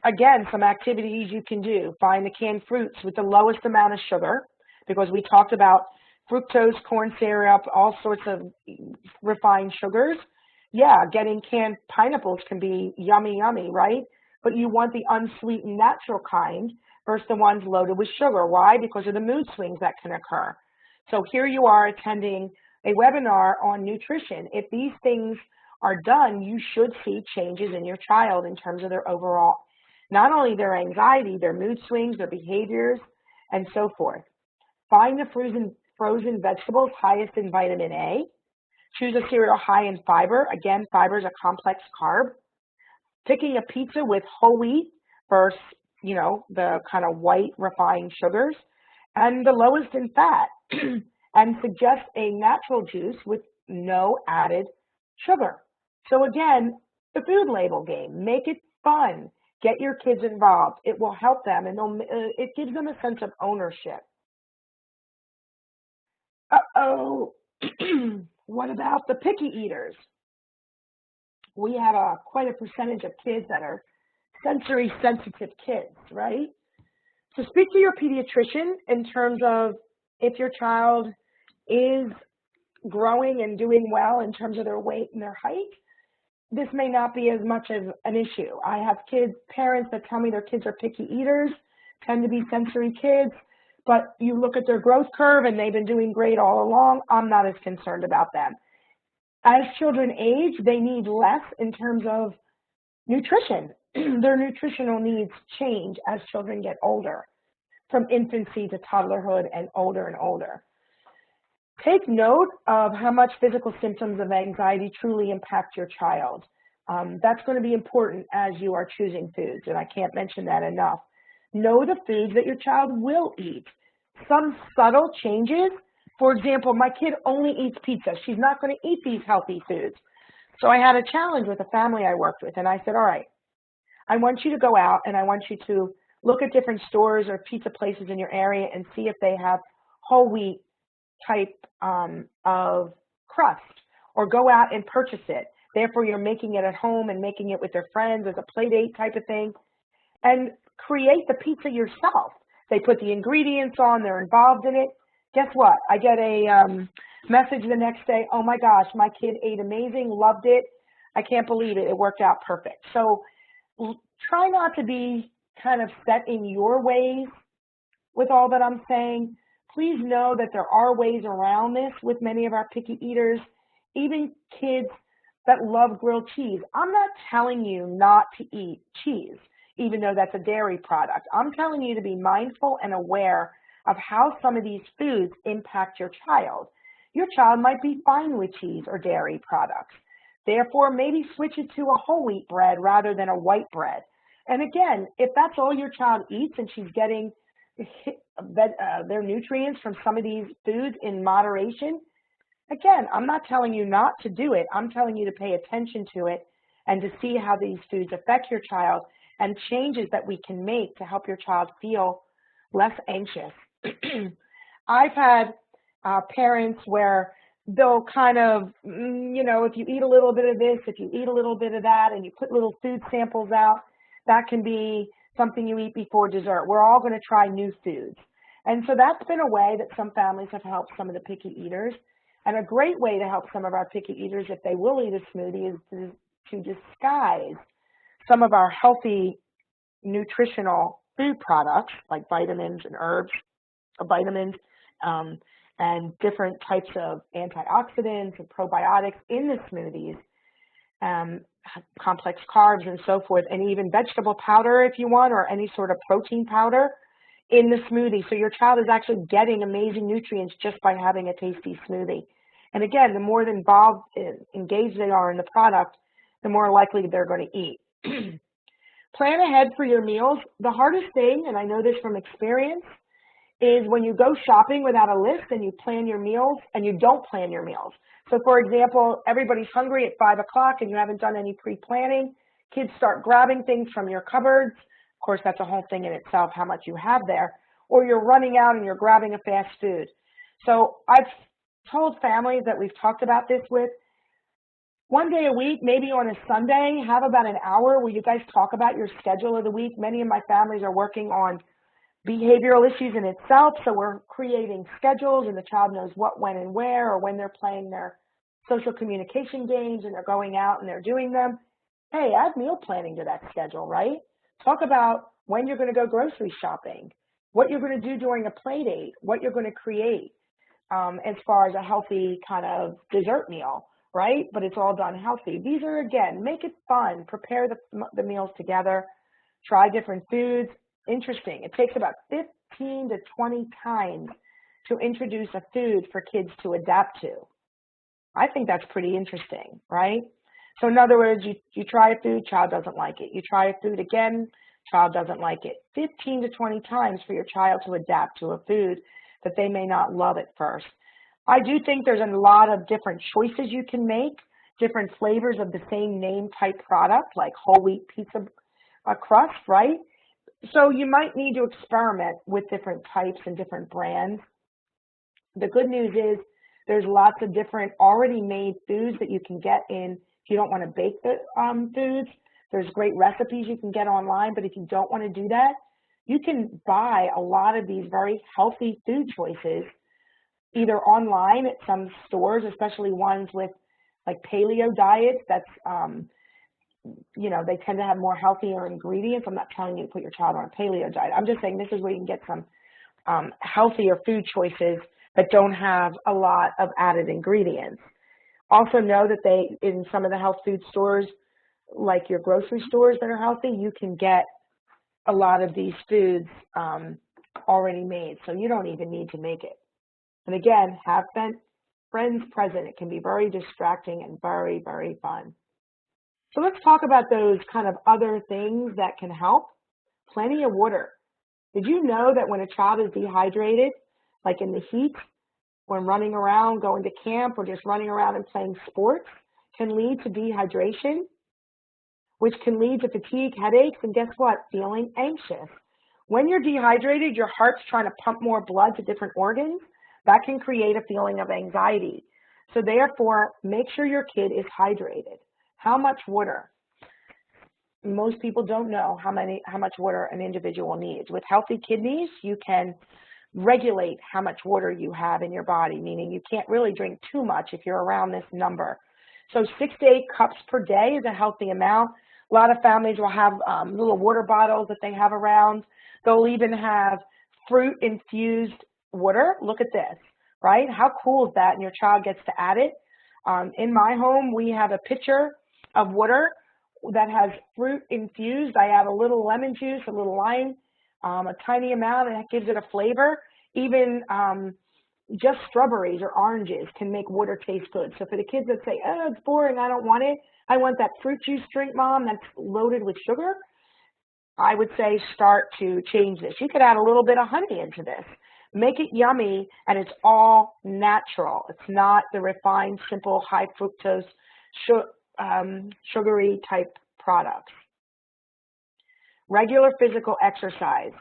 again, some activities you can do. Find the canned fruits with the lowest amount of sugar, because we talked about fructose, corn syrup, all sorts of refined sugars. Yeah, getting canned pineapples can be yummy, yummy, right? But you want the unsweetened natural kind versus the ones loaded with sugar. Why? Because of the mood swings that can occur. So here you are attending a webinar on nutrition. If these things are done, you should see changes in your child in terms of their overall, not only their anxiety, their mood swings, their behaviors, and so forth. Find the frozen vegetables highest in vitamin A. Choose a cereal high in fiber. Again, fiber is a complex carb. Picking a pizza with whole wheat versus, the kind of white refined sugars. And the lowest in fat. And suggest a natural juice with no added sugar. So again, the food label game, make it fun. Get your kids involved. It will help them, and it gives them a sense of ownership. Uh-oh, what about the picky eaters? We have quite a percentage of kids that are sensory sensitive kids, right? So speak to your pediatrician in terms of if your child is growing and doing well in terms of their weight and their height. This may not be as much of an issue. I have parents that tell me their kids are picky eaters, tend to be sensory kids, but you look at their growth curve and they've been doing great all along. I'm not as concerned about them. As children age, they need less in terms of nutrition. Their nutritional needs change as children get older, from infancy to toddlerhood and older. Take note of how much physical symptoms of anxiety truly impact your child. That's going to be important as you are choosing foods, and I can't mention that enough. Know the foods that your child will eat. Some subtle changes. For example, my kid only eats pizza. She's not going to eat these healthy foods. So I had a challenge with a family I worked with, and I said, all right, I want you to go out and I want you to look at different stores or pizza places in your area and see if they have whole wheat type of crust, or go out and purchase it. Therefore, you're making it at home and making it with their friends as a play date type of thing, and create the pizza yourself. They put the ingredients on, they're involved in it. Guess what? I get a message the next day, oh my gosh, my kid ate amazing, loved it. I can't believe it. It worked out perfect. So try not to be kind of set in your ways with all that I'm saying. Please know that there are ways around this with many of our picky eaters, even kids that love grilled cheese. I'm not telling you not to eat cheese, even though that's a dairy product. I'm telling you to be mindful and aware of how some of these foods impact your child. Your child might be fine with cheese or dairy products. Therefore, maybe switch it to a whole wheat bread rather than a white bread. And again, if that's all your child eats and she's getting their nutrients from some of these foods in moderation, again, I'm not telling you not to do it. I'm telling you to pay attention to it and to see how these foods affect your child and changes that we can make to help your child feel less anxious. I've had parents where they'll kind of, if you eat a little bit of this, if you eat a little bit of that, and you put little food samples out, that can be something you eat before dessert. We're all going to try new foods. And so that's been a way that some families have helped some of the picky eaters. And a great way to help some of our picky eaters, if they will eat a smoothie, is to disguise some of our healthy nutritional food products like vitamins and herbs, vitamins, and different types of antioxidants and probiotics in the smoothies, complex carbs and so forth, and even vegetable powder if you want, or any sort of protein powder in the smoothie. So your child is actually getting amazing nutrients just by having a tasty smoothie. And again, the more involved, engaged they are in the product, the more likely they're going to eat. Plan ahead for your meals. The hardest thing, and I know this from experience, is when you go shopping without a list and you plan your meals and you don't plan your meals. So for example, everybody's hungry at 5 o'clock and you haven't done any pre-planning. Kids start grabbing things from your cupboards. Of course, that's a whole thing in itself, how much you have there. Or you're running out and you're grabbing a fast food. So I've told families that we've talked about this with, one day a week, maybe on a Sunday, have about an hour where you guys talk about your schedule of the week. Many of my families are working on behavioral issues in itself, so we're creating schedules and the child knows what, when, and where, or when they're playing their social communication games and they're going out and they're doing them. Hey, add meal planning to that schedule, right? Talk about when you're going to go grocery shopping, what you're going to do during a play date, what you're going to create as far as a healthy kind of dessert meal, right? But it's all done healthy. These are, again, make it fun. Prepare the meals together. Try different foods. Interesting. It takes about 15 to 20 times to introduce a food for kids to adapt to. I think that's pretty interesting, right? So in other words, you try a food, child doesn't like it. You try a food again, child doesn't like it. 15 to 20 times for your child to adapt to a food that they may not love at first. I do think there's a lot of different choices you can make, different flavors of the same name type product, like whole wheat pizza crust, right? So you might need to experiment with different types and different brands. The good news is there's lots of different already made foods that you can get in if you don't want to bake the foods. There's great recipes you can get online, but if you don't want to do that, you can buy a lot of these very healthy food choices either online at some stores, especially ones with like paleo diets. That's, you know, they tend to have more healthier ingredients. I'm not telling you to put your child on a paleo diet. I'm just saying this is where you can get some healthier food choices that don't have a lot of added ingredients. Also know that they, in some of the health food stores, like your grocery stores that are healthy, you can get a lot of these foods already made, so you don't even need to make it. And again, have friends present. It can be very distracting and very, very fun. So let's talk about those kind of other things that can help. Plenty of water. Did you know that when a child is dehydrated, like in the heat, when running around, going to camp, or just running around and playing sports, can lead to dehydration, which can lead to fatigue, headaches, and guess what? Feeling anxious. When you're dehydrated, your heart's trying to pump more blood to different organs. That can create a feeling of anxiety. So therefore, make sure your kid is hydrated. How much water? Most people don't know how much water an individual needs. With healthy kidneys, you can regulate how much water you have in your body, meaning you can't really drink too much if you're around this number. So 6 to 8 cups per day is a healthy amount. A lot of families will have little water bottles that they have around. They'll even have fruit-infused water. Look at this, right? How cool is that? And your child gets to add it. In my home, we have a pitcher of water that has fruit infused. I add a little lemon juice, a little lime, a tiny amount, and that gives it a flavor. Even just strawberries or oranges can make water taste good. So for the kids that say, oh, it's boring, I don't want it, I want that fruit juice drink, Mom, that's loaded with sugar, I would say start to change this. You could add a little bit of honey into this. Make it yummy, and it's all natural. It's not the refined, simple, high fructose, sugary type products. Regular physical exercise.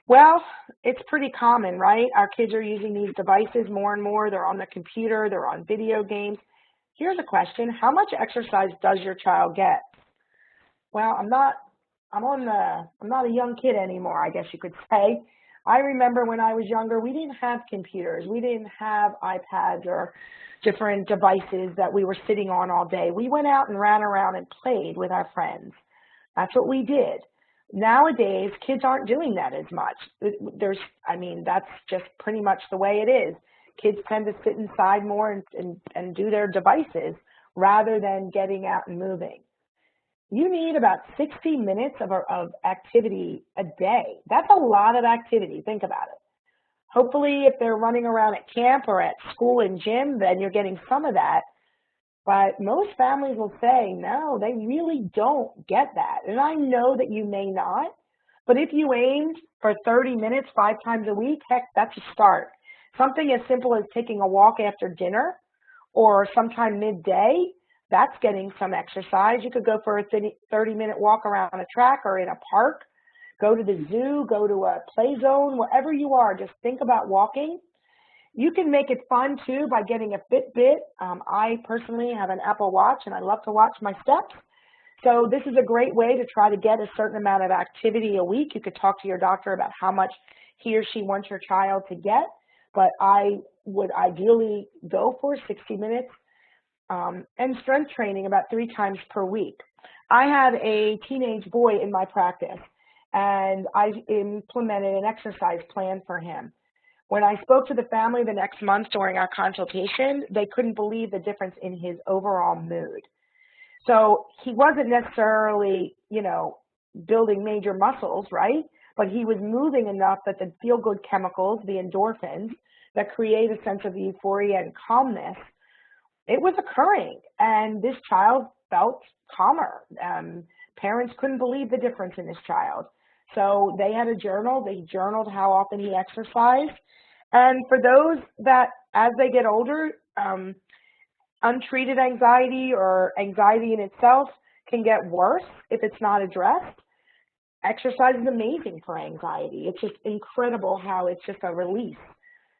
Well, it's pretty common, right? Our kids are using these devices more and more. They're on the computer. They're on video games. Here's a question. How much exercise does your child get? Well, I'm not a young kid anymore, I guess you could say. I remember when I was younger, we didn't have computers. We didn't have iPads or different devices that we were sitting on all day. We went out and ran around and played with our friends. That's what we did. Nowadays, kids aren't doing that as much. That's just pretty much the way it is. Kids tend to sit inside more and do their devices rather than getting out and moving. You need about 60 minutes of activity a day. That's a lot of activity. Think about it. Hopefully, if they're running around at camp or at school and gym, then you're getting some of that. But most families will say, no, they really don't get that. And I know that you may not, but if you aimed for 30 minutes 5 times a week, heck, that's a start. Something as simple as taking a walk after dinner or sometime midday, that's getting some exercise. You could go for a 30-minute walk around a track or in a park, go to the zoo, go to a play zone, wherever you are, just think about walking. You can make it fun too by getting a Fitbit. I personally have an Apple Watch and I love to watch my steps. So this is a great way to try to get a certain amount of activity a week. You could talk to your doctor about how much he or she wants your child to get, but I would ideally go for 60 minutes. And strength training about 3 times per week. I had a teenage boy in my practice, and I implemented an exercise plan for him. When I spoke to the family the next month during our consultation, they couldn't believe the difference in his overall mood. So he wasn't necessarily, building major muscles, right? But he was moving enough that the feel-good chemicals, the endorphins, that create a sense of euphoria and calmness, it was occurring, and this child felt calmer. Parents couldn't believe the difference in this child. So they had a journal. They journaled how often he exercised. And for those that, as they get older, untreated anxiety or anxiety in itself can get worse if it's not addressed. Exercise is amazing for anxiety. It's just incredible how it's just a release.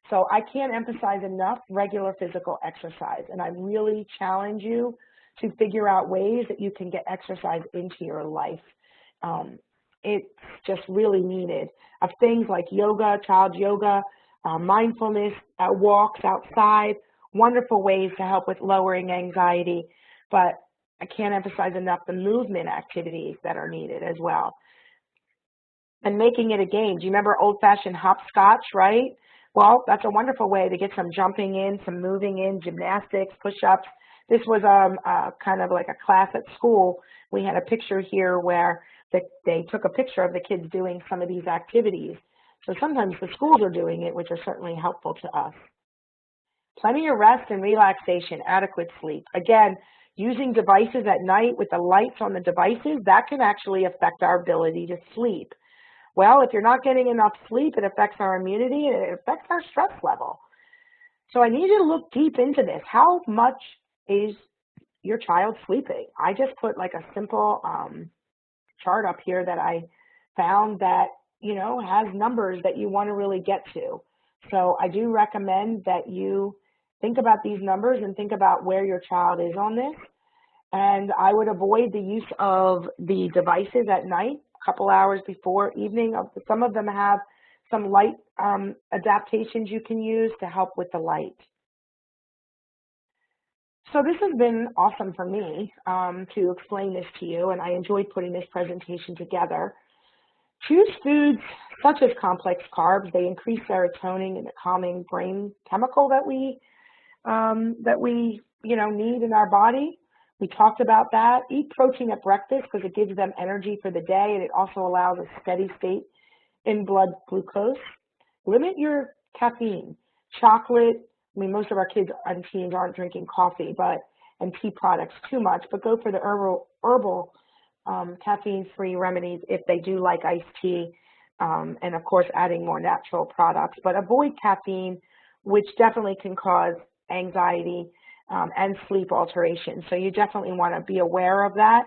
So I can't emphasize enough regular physical exercise, and I really challenge you to figure out ways that you can get exercise into your life. It's just really needed. Of things like yoga, child yoga, mindfulness, walks outside, wonderful ways to help with lowering anxiety, but I can't emphasize enough the movement activities that are needed as well. And making it a game. Do you remember old-fashioned hopscotch, right? Well, that's a wonderful way to get some jumping in, some moving in, gymnastics, push-ups. This was kind of like a class at school. We had a picture here where they took a picture of the kids doing some of these activities. So sometimes the schools are doing it, which are certainly helpful to us. Plenty of rest and relaxation, adequate sleep. Again, using devices at night with the lights on the devices, that can actually affect our ability to sleep. Well, if you're not getting enough sleep, it affects our immunity and it affects our stress level. So I need you to look deep into this. How much is your child sleeping? I just put like a simple chart up here that I found that, has numbers that you want to really get to. So I do recommend that you think about these numbers and think about where your child is on this. And I would avoid the use of the devices at night, a couple hours before evening. Some of them have some light adaptations you can use to help with the light. So this has been awesome for me to explain this to you, and I enjoyed putting this presentation together. Choose foods such as complex carbs. They increase serotonin and the calming brain chemical that we need in our body. We talked about that. Eat protein at breakfast because it gives them energy for the day, and it also allows a steady state in blood glucose. Limit your caffeine. Chocolate, most of our kids and teens aren't drinking coffee and tea products too much, but go for the herbal caffeine-free remedies if they do like iced tea, and of course adding more natural products. But avoid caffeine, which definitely can cause anxiety and sleep alteration. So you definitely want to be aware of that,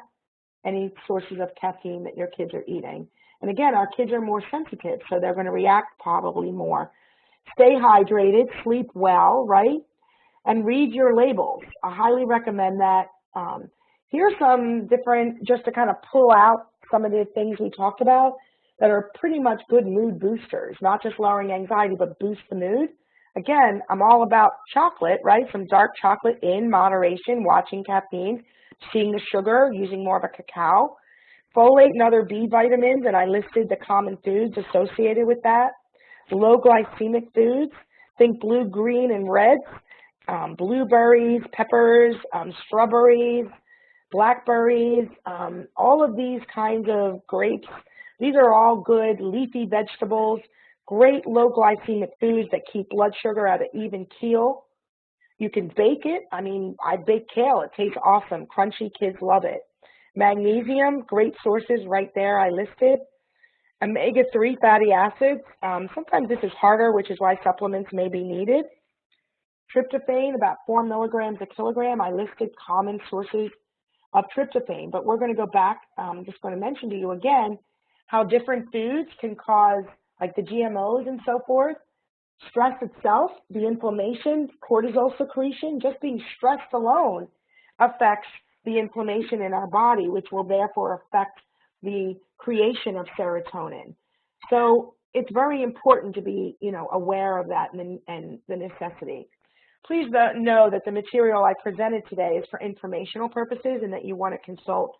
any sources of caffeine that your kids are eating. And again, our kids are more sensitive, so they're going to react probably more. Stay hydrated, sleep well, right? And read your labels. I highly recommend that. Here's some different, just to kind of pull out some of the things we talked about. that are pretty much good mood boosters, not just lowering anxiety, but boost the mood. Again, I'm all about chocolate, right? Some dark chocolate in moderation, watching caffeine, seeing the sugar, using more of a cacao. Folate and other B vitamins, and I listed the common foods associated with that. Low glycemic foods, think blue, green, and reds, blueberries, peppers, strawberries, blackberries, all of these kinds of grapes. These are all good leafy vegetables, great low glycemic foods that keep blood sugar at an even keel. You can bake it. I mean, I bake kale. It tastes awesome. Crunchy, kids love it. Magnesium, great sources right there I listed. Omega-3 fatty acids. Sometimes this is harder, which is why supplements may be needed. Tryptophan, about 4 milligrams a kilogram. I listed common sources of tryptophan, but we're going to go back. I'm just going to mention to you again how different foods can cause, like the GMOs and so forth. Stress itself, the inflammation, cortisol secretion, just being stressed alone affects the inflammation in our body, which will therefore affect the creation of serotonin. So it's very important to be, aware of that and the necessity. Please know that the material I presented today is for informational purposes and that you want to consult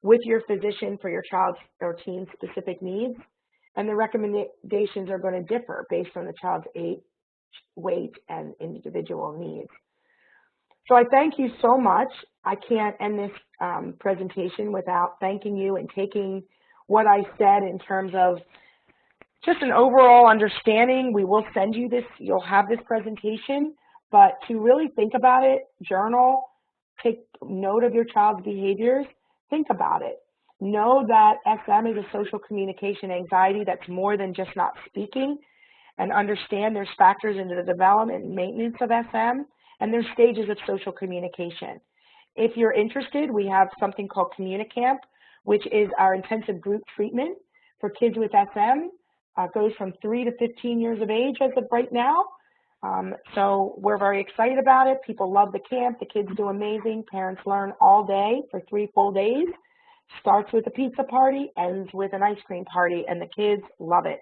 with your physician for your child's or teen's specific needs. And the recommendations are going to differ based on the child's age, weight, and individual needs. So I thank you so much. I can't end this presentation without thanking you and taking what I said in terms of just an overall understanding. We will send you this, you'll have this presentation, but to really think about it, journal, take note of your child's behaviors, think about it. Know that SM is a social communication anxiety that's more than just not speaking, and understand there's factors into the development and maintenance of SM, and there's stages of social communication. If you're interested, we have something called Communicamp, which is our intensive group treatment for kids with SM. Goes from 3 to 15 years of age as of right now. So we're very excited about it. People love the camp. The kids do amazing. Parents learn all day for 3 full days. Starts with a pizza party, ends with an ice cream party, and the kids love it.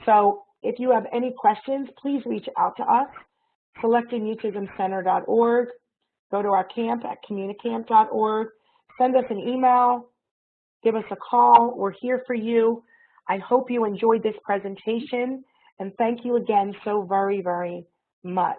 So if you have any questions, please reach out to us, selectivmutismcenter.org. Go to our camp at communicamp.org. Send us an email. Give us a call. We're here for you. I hope you enjoyed this presentation, and thank you again so very, very much.